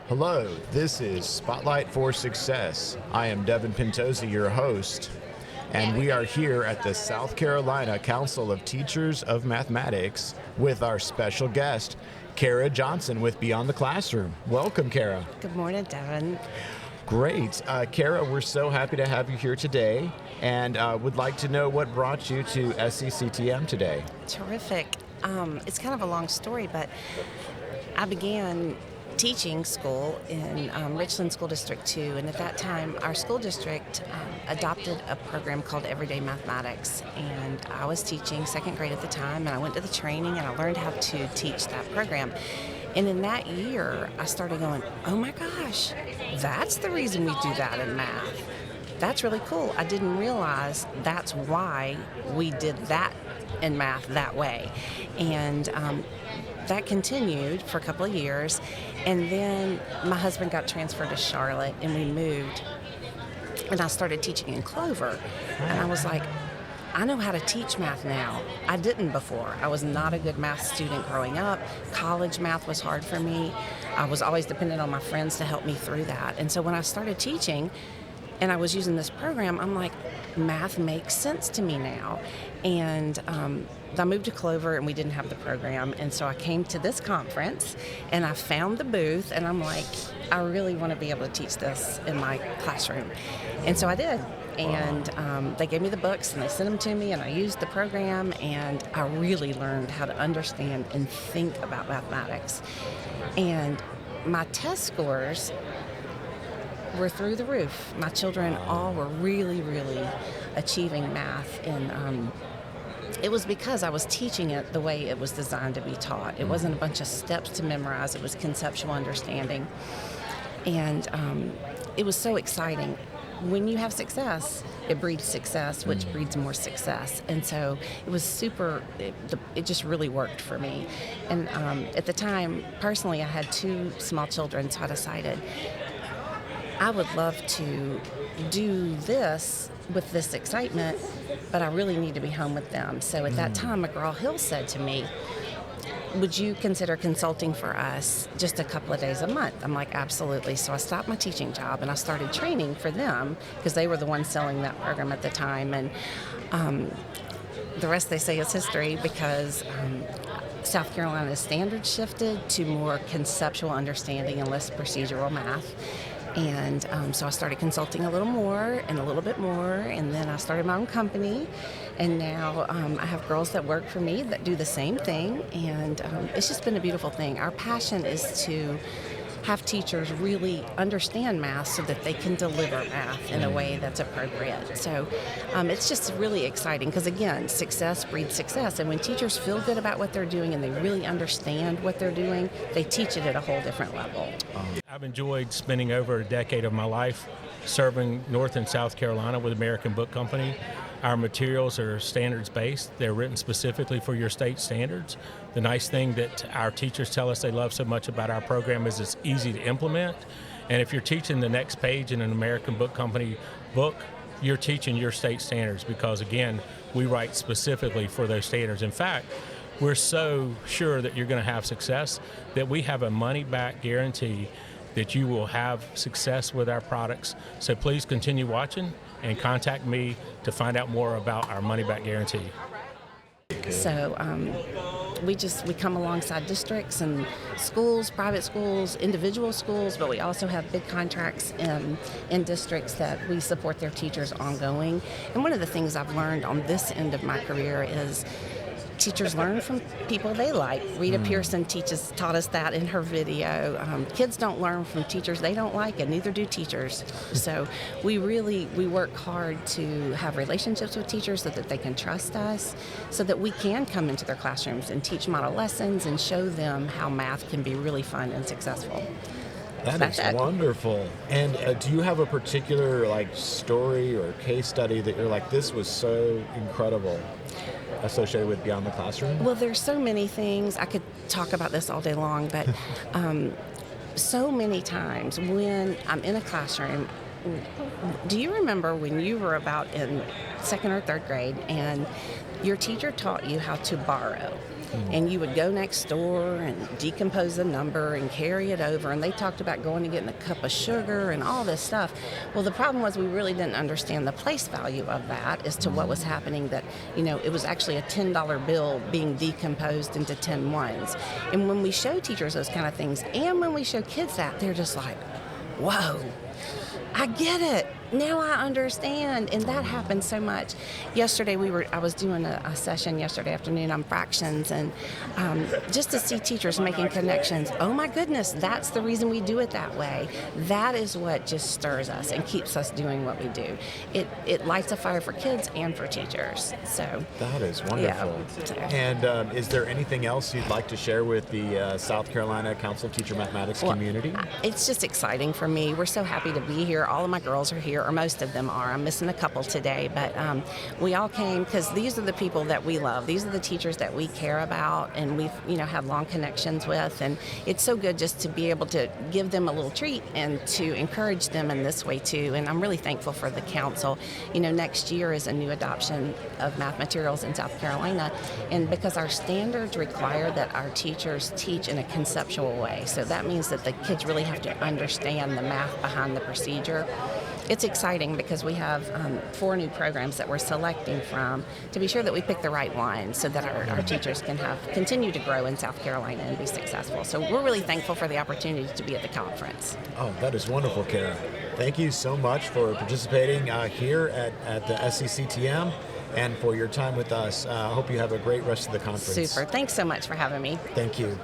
Hello, this is Spotlight for Success. I am Devin Pintosi, your host, and we are here at the South Carolina Council of Teachers of Mathematics with our special guest, Kara Johnson with Beyond the Classroom. Welcome, Kara. Good morning, Devin. Great. Kara, we're so happy to have you here today, and would like to know what brought you to SCCTM today. Terrific. It's kind of a long story, but I began teaching school in Richland School District 2, and at that time our school district adopted a program called Everyday Mathematics, and I was teaching second grade at the time, and I went to the training and I learned how to teach that program. And in that year I started going, oh my gosh, that's the reason we do that in math. That's really cool. I didn't realize that's why we did that in math that way. And that continued for a couple of years, and then my husband got transferred to Charlotte and we moved, and I started teaching in Clover, and I was like, I know how to teach math now. I didn't before. I was not a good math student growing up. College math was hard for me. I was always dependent on my friends to help me through that. And so when I started teaching and I was using this program, I'm like, math makes sense to me now. And I moved to Clover and we didn't have the program, and so I came to this conference and I found the booth, and I'm like, I really want to be able to teach this in my classroom. And so I did. And they gave me the books and they sent them to me, and I used the program, and I really learned how to understand and think about mathematics. And my test scores were through the roof. My children all were really, really achieving math, and it was because I was teaching it the way it was designed to be taught. It wasn't a bunch of steps to memorize. It was conceptual understanding. And it was so exciting. When you have success, it breeds success, which breeds more success. And so it was super, it just really worked for me. And at the time, personally, I had 2 small children, so I decided I would love to do this with this excitement, but I really need to be home with them. So at that time, McGraw-Hill said to me, would you consider consulting for us just a couple of days a month? I'm like, absolutely. So I stopped my teaching job and I started training for them, because they were the ones selling that program at the time. And the rest, they say, is history, because South Carolina's standards shifted to more conceptual understanding and less procedural math. And so I started consulting a little more and a little bit more, and then I started my own company, and now I have girls that work for me that do the same thing, and it's just been a beautiful thing. Our passion is to have teachers really understand math so that they can deliver math in a way that's appropriate. So it's just really exciting, because again, success breeds success, and when teachers feel good about what they're doing and they really understand what they're doing, they teach it at a whole different level. I've enjoyed spending over a decade of my life serving North and South Carolina with American Book Company. Our materials are standards-based. They're written specifically for your state standards. The nice thing that our teachers tell us they love so much about our program is it's easy to implement. And if you're teaching the next page in an American Book Company book, you're teaching your state standards, because, again, we write specifically for those standards. In fact, we're so sure that you're going to have success that we have a money-back guarantee that you will have success with our products. So please continue watching and contact me to find out more about our money-back guarantee. So we come alongside districts and schools, private schools, individual schools, but we also have big contracts in districts that we support their teachers ongoing. And one of the things I've learned on this end of my career is teachers learn from people they like. Rita Pearson taught us that in her video. Kids don't learn from teachers they don't like, and neither do teachers. So we work hard to have relationships with teachers so that they can trust us, so that we can come into their classrooms and teach model lessons and show them how math can be really fun and successful. That is wonderful. And do you have a particular story or case study that you're like, this was so incredible, associated with Beyond the Classroom? Well, there's so many things. I could talk about this all day long, but so many times when I'm in a classroom, do you remember when you were about in second or third grade and your teacher taught you how to borrow. And you would go next door and decompose a number and carry it over. And they talked about going and getting a cup of sugar and all this stuff. Well, the problem was we really didn't understand the place value of that as to what was happening, that, it was actually a $10 bill being decomposed into 10 ones. And when we show teachers those kind of things, and when we show kids that, they're just like, whoa, I get it. Now I understand. And that happens so much. Yesterday I was doing a session yesterday afternoon on fractions, and just to see teachers making connections. Oh my goodness, that's the reason we do it that way. That is what just stirs us and keeps us doing what we do. It lights a fire for kids and for teachers. So that is wonderful. Yeah. And is there anything else you'd like to share with the South Carolina Council of Teacher Mathematics community? It's just exciting for me. We're so happy to be here. All of my girls are here, or most of them are. I'm missing a couple today, but we all came because these are the people that we love. These are the teachers that we care about, and we've had long connections with, and it's so good just to be able to give them a little treat and to encourage them in this way too. And I'm really thankful for the council. Next year is a new adoption of math materials in South Carolina, and because our standards require that our teachers teach in a conceptual way, so that means that the kids really have to understand the math behind the procedure. It's exciting because we have 4 new programs that we're selecting from to be sure that we pick the right one so that our teachers can continue to grow in South Carolina and be successful. So we're really thankful for the opportunity to be at the conference. Oh, that is wonderful, Kara. Thank you so much for participating here at the SCCTM and for your time with us. I hope you have a great rest of the conference. Super. Thanks so much for having me. Thank you.